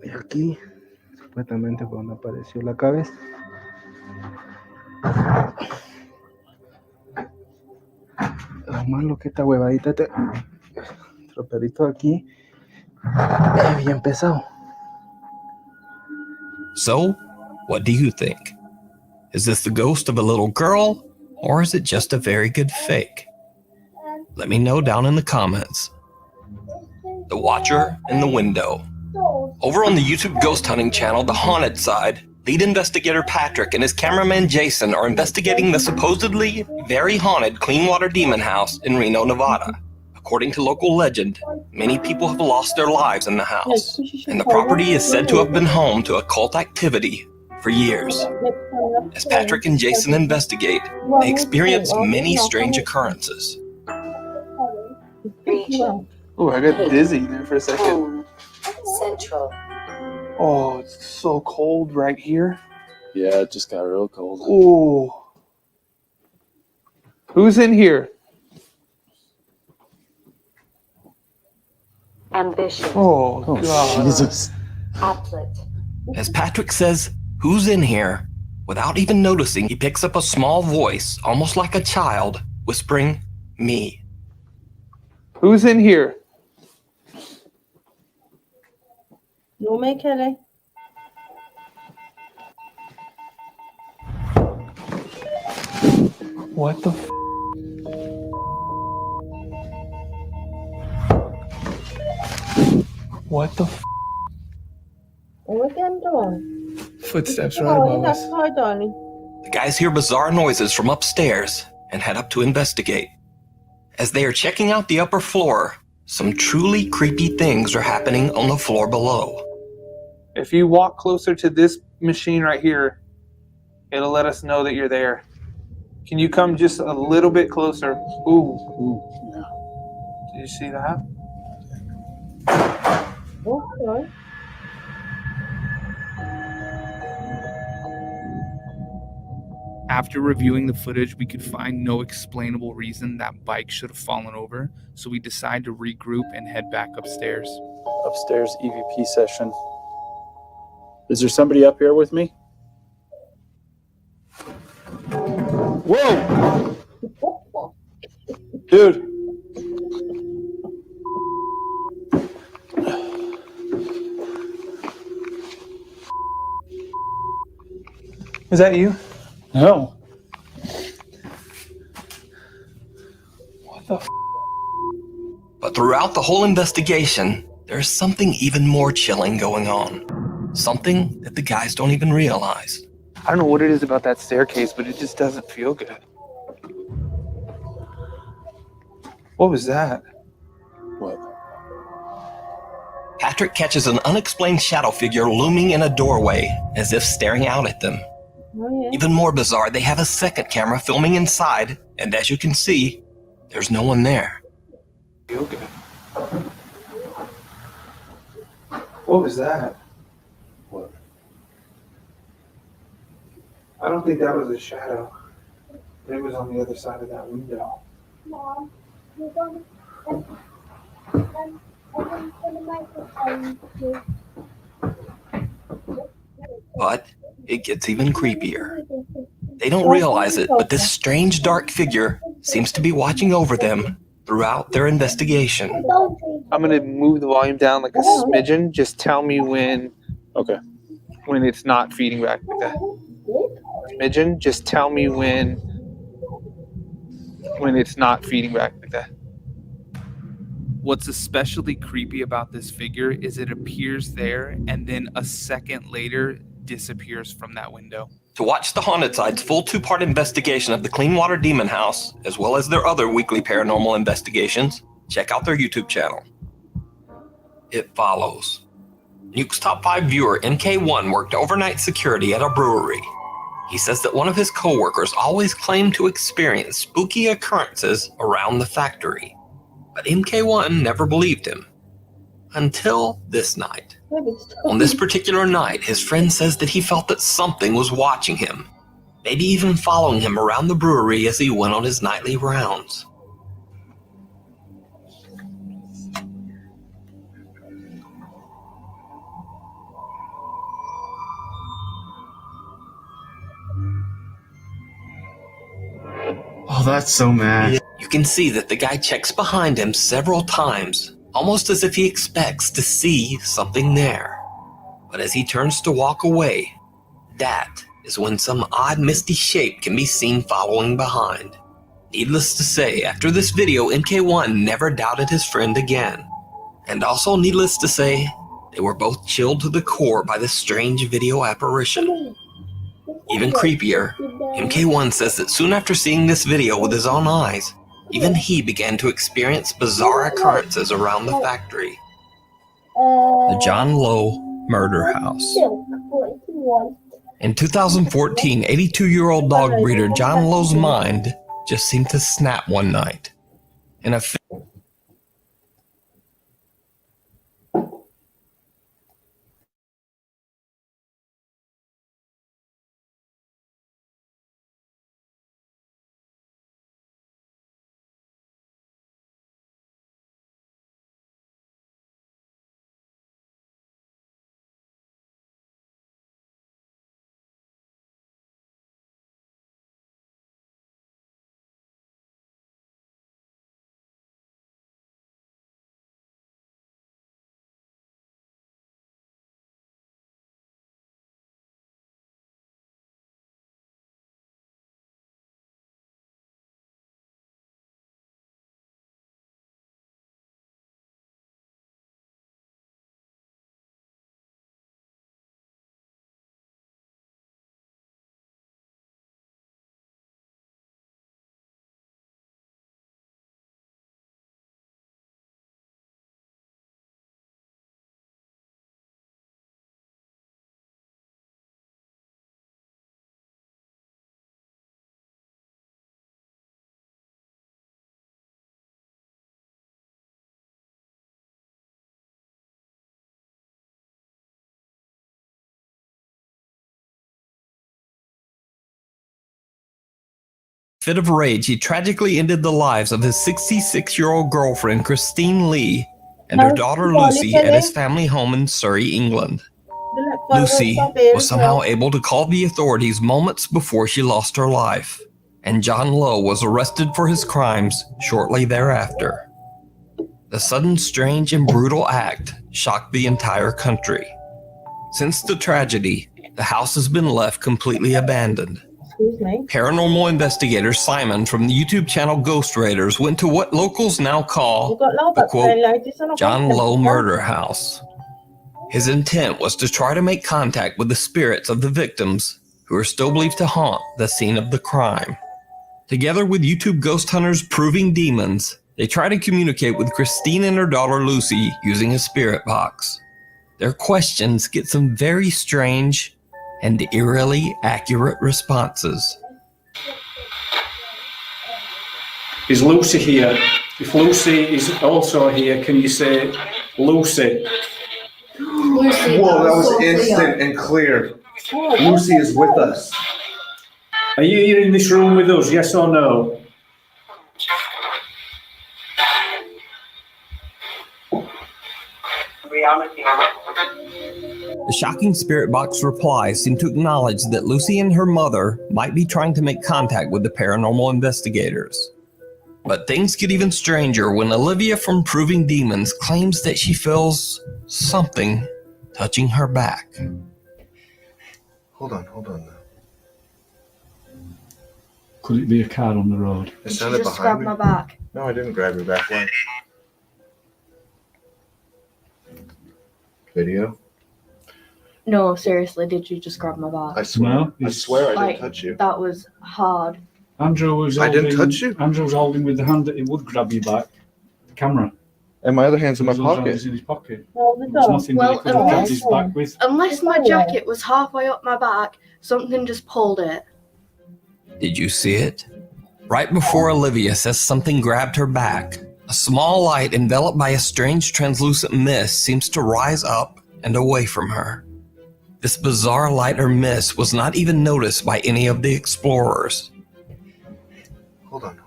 Y aquí, supuestamente fue donde apareció la cabeza. Lo malo que esta huevadita, este troperito aquí, es bien pesado. So, what do you think? Is this the ghost of a little girl, or is it just a very good fake? Let me know down in the comments. The Watcher in the Window. Over on the YouTube ghost hunting channel, The Haunted Side, lead investigator Patrick and his cameraman Jason are investigating the supposedly very haunted Cleanwater Demon House in Reno, Nevada. According to local legend, many people have lost their lives in the house, and the property is said to have been home to occult activity for years. As Patrick and Jason investigate, they experience many strange occurrences. Oh, I got dizzy there for a second. Central. Oh, it's so cold right here. Yeah, it just got real cold. Oh. Who's in here? Ambition. Oh, God. Jesus. Applet. As Patrick says, "Who's in here?" without even noticing, he picks up a small voice, almost like a child, whispering, "Me." Who's in here? No me Kelly. What the f? What the f? What am I doing? Footsteps right above us. Hi, darling. The guys hear bizarre noises from upstairs and head up to investigate. As they are checking out the upper floor, some truly creepy things are happening on the floor below. If you walk closer to this machine right here, it'll let us know that you're there. Can you come just a little bit closer? Ooh, yeah. Did you see that? Okay. After reviewing the footage, we could find no explainable reason that bike should have fallen over, so we decided to regroup and head back upstairs. Upstairs EVP session. Is there somebody up here with me? Whoa! Dude. Is that you? No. What the f? But throughout the whole investigation, there's something even more chilling going on. Something that the guys don't even realize. I don't know what it is about that staircase, but it just doesn't feel good. What was that? What? Patrick catches an unexplained shadow figure looming in a doorway, as if staring out at them. Oh, yeah. Even more bizarre, they have a second camera filming inside, and as you can see, there's no one there. Feel good. What was that? What? I don't think that was a shadow. It was on the other side of that window. But it gets even creepier. They don't realize it, but this strange dark figure seems to be watching over them throughout their investigation. I'm gonna move the volume down like a smidgen. Just tell me when. Okay. When it's not feeding back like that. Smidgen. Just tell me when it's not feeding back like that. What's especially creepy about this figure is it appears there and then a second later disappears from that window. To watch the Haunted Side's full 2-part investigation of the Cleanwater Demon House, as well as their other weekly paranormal investigations, check out their YouTube channel. It follows. Nuke's top 5 viewer, MK1, worked overnight security at a brewery. He says that one of his coworkers always claimed to experience spooky occurrences around the factory. But MK1 never believed him. Until this night. On this particular night, his friend says that he felt that something was watching him, maybe even following him around the brewery as he went on his nightly rounds. Oh, that's so mad. You can see that the guy checks behind him several times, almost as if he expects to see something there. But as he turns to walk away, that is when some odd misty shape can be seen following behind. Needless to say, after this video, MK1 never doubted his friend again. And also needless to say, they were both chilled to the core by this strange video apparition. Even creepier, MK1 says that soon after seeing this video with his own eyes, even he began to experience bizarre occurrences around the factory. The John Lowe Murder House. In 2014, 82-year-old dog breeder John Lowe's mind just seemed to snap one night. In a fit of rage, he tragically ended the lives of his 66-year-old girlfriend, Christine Lee, and her daughter Lucy at his family home in Surrey, England. Lucy was somehow able to call the authorities moments before she lost her life, and John Lowe was arrested for his crimes shortly thereafter. The sudden, strange, and brutal act shocked the entire country. Since the tragedy, the house has been left completely abandoned. Paranormal investigator Simon from the YouTube channel Ghost Raiders went to what locals now call the quote, John Lowe murder house. His intent was to try to make contact with the spirits of the victims who are still believed to haunt the scene of the crime. Together with YouTube ghost hunters Proving Demons, they try to communicate with Christine and her daughter Lucy using a spirit box. Their questions get some very strange and eerily accurate responses. Is Lucy here? If Lucy is also here, can you say Lucy? Whoa, that was instant and clear. Lucy is with us. Are you here in this room with us, yes or no? The shocking spirit box replies seem to acknowledge that Lucy and her mother might be trying to make contact with the paranormal investigators. But things get even stranger when Olivia from Proving Demons claims that she feels something touching her back. Hold on. Could it be a car on the road? It sounded just behind grab me. my back. No, I didn't grab your back. Why? Video? No, seriously, did you just grab my back? I swear. No, I swear I Like, didn't touch you. that was hard. Andrew was I holding, didn't touch you. Andrew was holding with the hand that he would grab you back. The camera. And my other hand's in my His other hand pocket. is in his pocket. Well, There's nothing that he could have grabbed his back with. Unless my jacket was halfway up my back, something just pulled it. Did you see it? Right before Olivia says something grabbed her back, a small light enveloped by a strange translucent mist seems to rise up and away from her. This bizarre light or mist was not even noticed by any of the explorers. Hold on.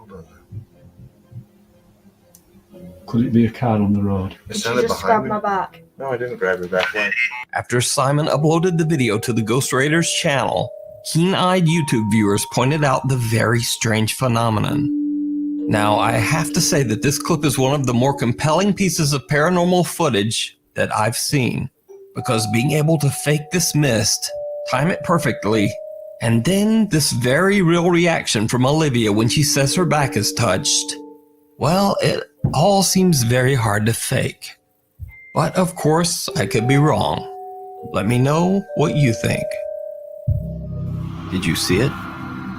Could it be a car on the road? It Did you sounded just behind grab me. my back? No, I didn't grab your back. Why? After Simon uploaded the video to the Ghost Raiders channel, keen-eyed YouTube viewers pointed out the very strange phenomenon. Now, I have to say that this clip is one of the more compelling pieces of paranormal footage that I've seen, because being able to fake this mist, time it perfectly, and then this very real reaction from Olivia when she says her back is touched, well, it all seems very hard to fake. But of course, I could be wrong. Let me know what you think. Did you see it?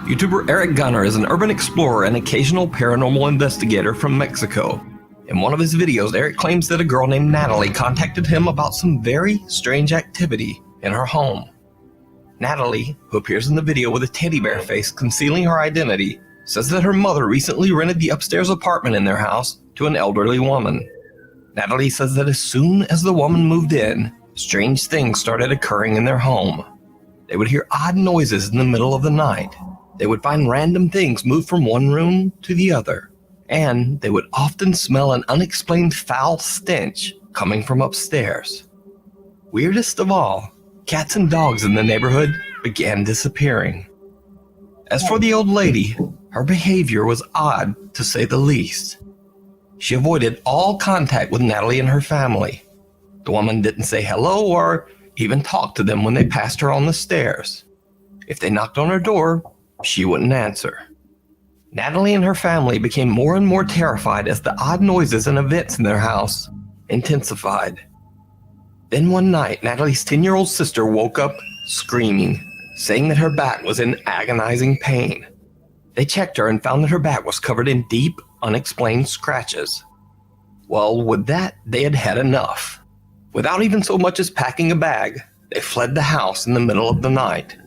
YouTuber Eric Gunner is an urban explorer and occasional paranormal investigator from Mexico. In one of his videos, Eric claims that a girl named Natalie contacted him about some very strange activity in her home. Natalie, who appears in the video with a teddy bear face concealing her identity, says that her mother recently rented the upstairs apartment in their house to an elderly woman. Natalie says that as soon as the woman moved in, strange things started occurring in their home. They would hear odd noises in the middle of the night. They would find random things move from one room to the other. And they would often smell an unexplained foul stench coming from upstairs. Weirdest of all, cats and dogs in the neighborhood began disappearing. As for the old lady, her behavior was odd to say the least. She avoided all contact with Natalie and her family. The woman didn't say hello or even talk to them when they passed her on the stairs. If they knocked on her door, she wouldn't answer. Natalie and her family became more and more terrified as the odd noises and events in their house intensified. Then one night, Natalie's 10-year-old sister woke up screaming, saying that her back was in agonizing pain. They checked her and found that her back was covered in deep, unexplained scratches. Well, with that, they had had enough. Without even so much as packing a bag, they fled the house in the middle of the night.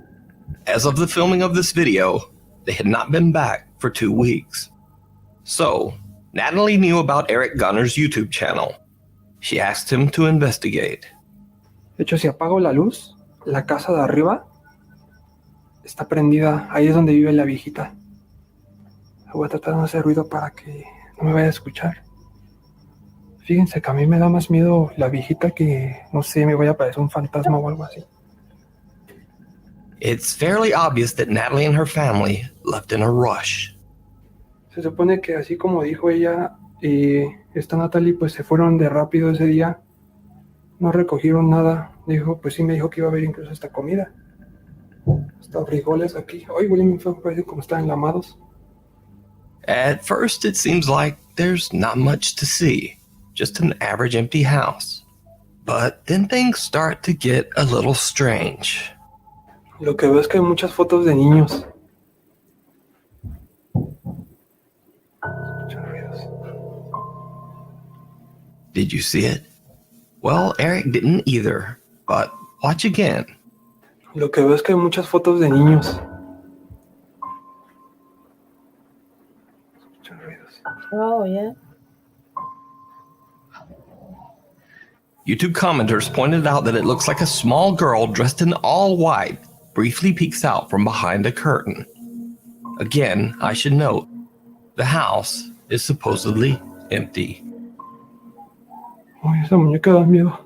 As of the filming of this video, they had not been back for 2 weeks. So, Natalie knew about Eric Gunner's YouTube channel. She asked him to investigate. De hecho, si apago la luz, la casa de arriba está prendida. Ahí es donde vive la viejita. Voy a tratar de no hacer ruido para que no me vaya a escuchar. Fíjense que a mí me da más miedo la viejita que, no sé, me vaya a parecer un fantasma o algo así. It's fairly obvious that Natalie and her family left in a rush. Se supone que así como dijo ella, esta Natalie, pues se fueron de rápido ese día. No recogieron nada. Dijo, pues sí me dijo que iba a haber incluso hasta comida. Hasta frijoles aquí. Ay, huele muy feo, parece como están enlamados. At first, it seems like there's not much to see. Just an average empty house. But then things start to get a little strange. Lo que veo es que hay muchas fotos de niños. Did you see it? Well, Eric didn't either, but watch again. Lo que veo es que hay muchas fotos de niños. Oh, yeah. YouTube commenters pointed out that it looks like a small girl dressed in all white briefly peeks out from behind a curtain. Again, I should note, the house is supposedly empty. Ay, esa muñeca da miedo.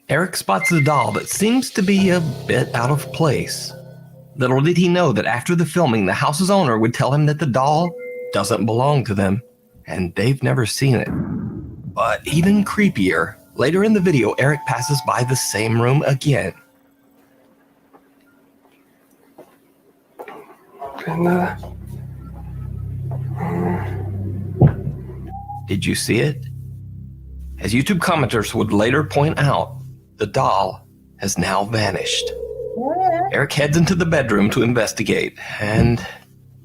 Eric spots a doll that seems to be a bit out of place. Little did he know that after the filming, the house's owner would tell him that the doll doesn't belong to them, and they've never seen it. But even creepier, later in the video, Eric passes by the same room again. Nada. Did you see it? As YouTube commenters would later point out, the doll has now vanished. Eric heads into the bedroom to investigate, and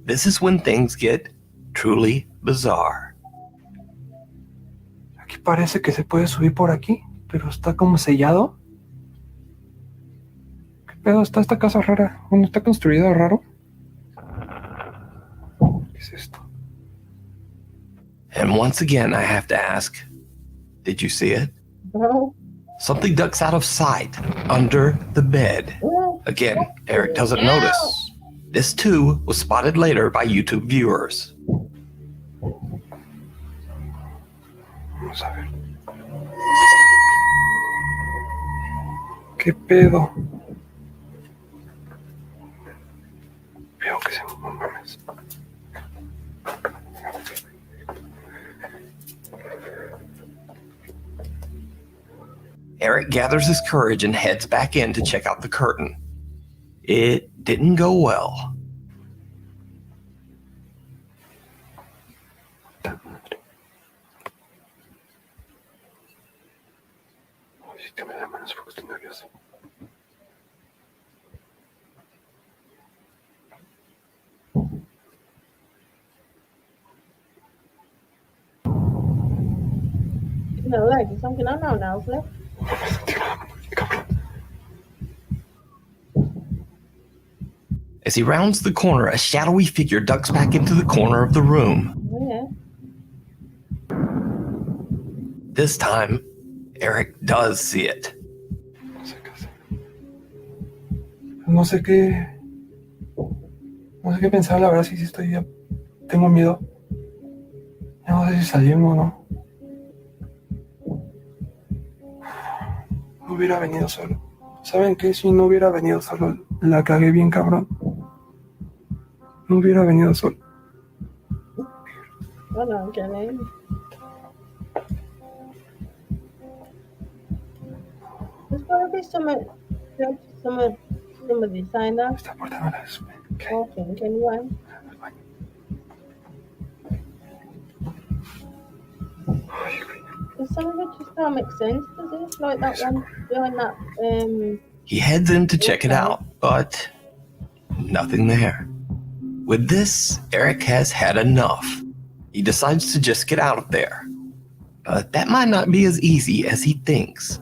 this is when things get truly bizarre. Aquí parece que se puede subir por aquí, pero está como sellado. ¿Qué pedo? Está esta casa rara. Bueno, está construida raro. ¿Qué es esto? And once again, I have to ask, did you see it? No. Something ducks out of sight under the bed. Again, Eric doesn't notice. This too was spotted later by YouTube viewers. Vamos a ver. ¿Qué pedo? Veo que se mames. Eric gathers his courage and heads back in to check out the curtain. It didn't go well. No, like, there's something on now, Flip. As he rounds the corner, a shadowy figure ducks back into the corner of the room. Oh, yeah. This time, Eric does see it. No sé qué pensar, la verdad, si estoy ya. Tengo miedo. Ya no sé si salimos o no. No hubiera venido solo. ¿Saben qué? Si no hubiera venido solo, la cagué bien cabrón. No hubiera venido solo. Hold on, Kenny. There's gotta be somebody signed up. Esta puerta no la es. Okay, can you run? Some of it just don't make sense, does it? Like that one behind that. He heads in to check it out, but nothing there. With this, Eric has had enough. He decides to just get out of there. But that might not be as easy as he thinks.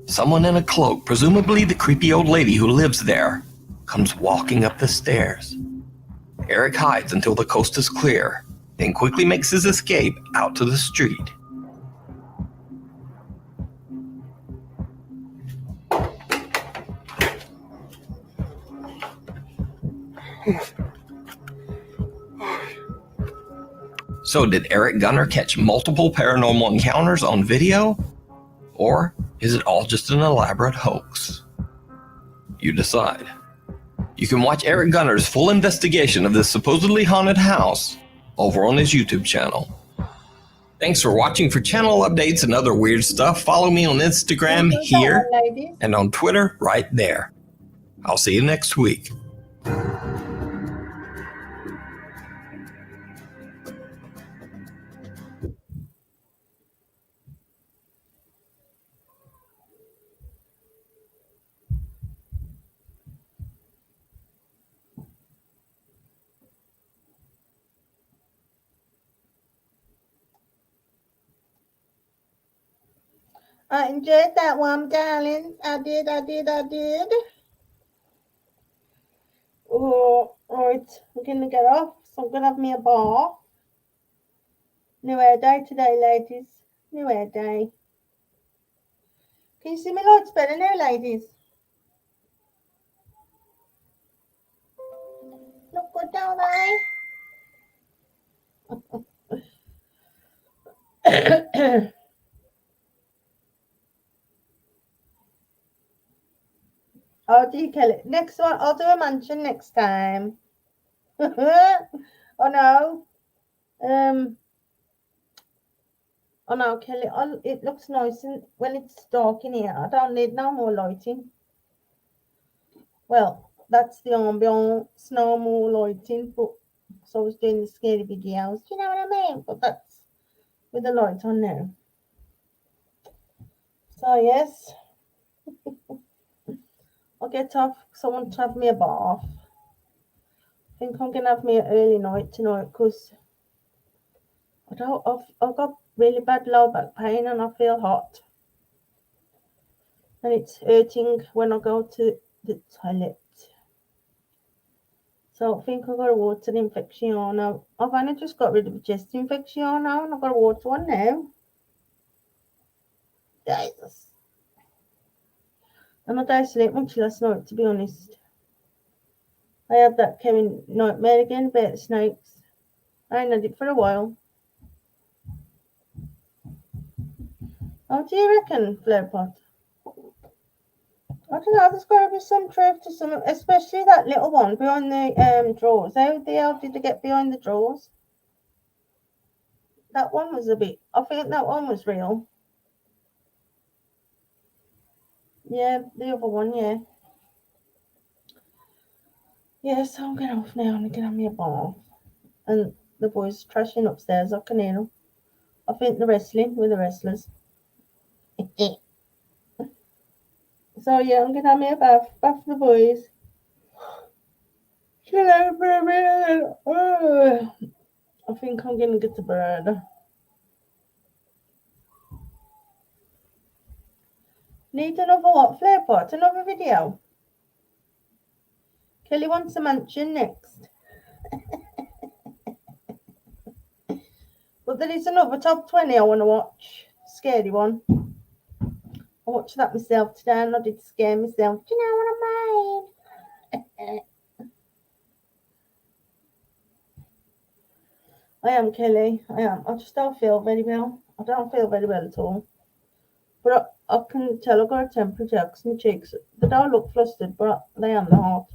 Someone in a cloak, presumably the creepy old lady who lives there, comes walking up the stairs. Eric hides until the coast is clear, then quickly makes his escape out to the street. So did Eric Gunner catch multiple paranormal encounters on video? Or is it all just an elaborate hoax? You decide. You can watch Eric Gunner's full investigation of this supposedly haunted house over on his YouTube channel. Thanks for watching. For channel updates and other weird stuff, follow me on Instagram here and on Twitter right there. I'll see you next week. I enjoyed that one, darling. I did. Oh, right. I'm going to get off, so I'm going to have me a bath. New hair day today, ladies. New hair day. Can you see my lights better now, ladies? Look good, don't they? Oh, do you kill it? Next one, I'll do a mansion next time. Oh no. Oh no, Kelly. It looks nice when it's dark in here. I don't need no more lighting. Well, that's the ambiance, no more lighting. But so I was doing the scary videos. Do you know what I mean? But that's with the light on now. So yes. I'll get off because I want to have me a bath. I think I'm going to have me an early night tonight because I've got really bad low back pain and I feel hot. And it's hurting when I go to the toilet. So I think I've got a water infection now. I've only just got rid of a chest infection now and I've got a water one now. Jesus. And I don't sleep much last night, to be honest. I had that Kevin nightmare again about the snakes. I ain't had it for a while. Oh, do you reckon, Flairpot? I don't know, there's got to be some truth to some, especially that little one behind the drawers. How the hell did they get behind the drawers? That one was I think that one was real. Yeah, the other one, yeah. Yeah, so I'm getting off now and I'm getting me a bath. And the boys trashing upstairs, I can hear them. I think they're wrestling with the wrestlers. So yeah, I'm gonna have me a bath for the boys. Chill out for a minute. I think I'm gonna get to bed. Need another what? Flairpot? Another video? Kelly wants a mansion next. But there is another top 20 I want to watch. Scary one. I watched that myself today and I did scare myself. Do you know what I mean? I am, Kelly. I am. I just don't feel very well. I don't feel very well at all. But I can tell I've got a temperature because my cheeks, they don't look flustered, but they are not.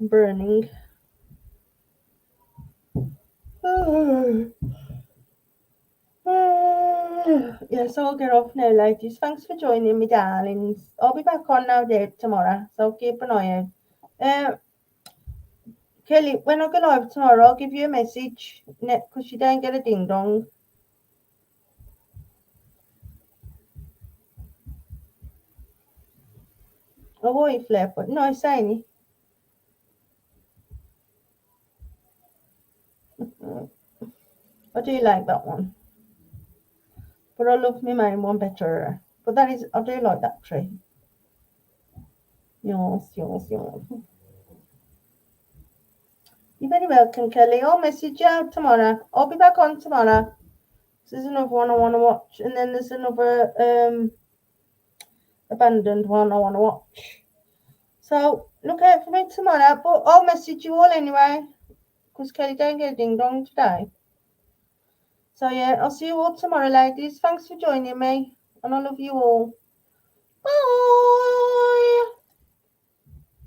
I'm burning. Yes, I'll get off now, ladies. Thanks for joining me, darlings. I'll be back on now tomorrow, so keep an eye out. Kelly, when I go live tomorrow, I'll give you a message because you don't get a ding dong. Oh, boy, Flip, but no, it's ain't. I do like that one. But I love my main one better. But that is, I do like that tree. Yes. You're very welcome, Kelly. I'll message you out tomorrow. I'll be back on tomorrow. There's another one I want to watch. And then there's another abandoned one I want to watch. So look out for me tomorrow. But I'll message you all anyway. Because Kelly don't get a ding dong today. So yeah, I'll see you all tomorrow, ladies. Thanks for joining me. And I love you all. Bye.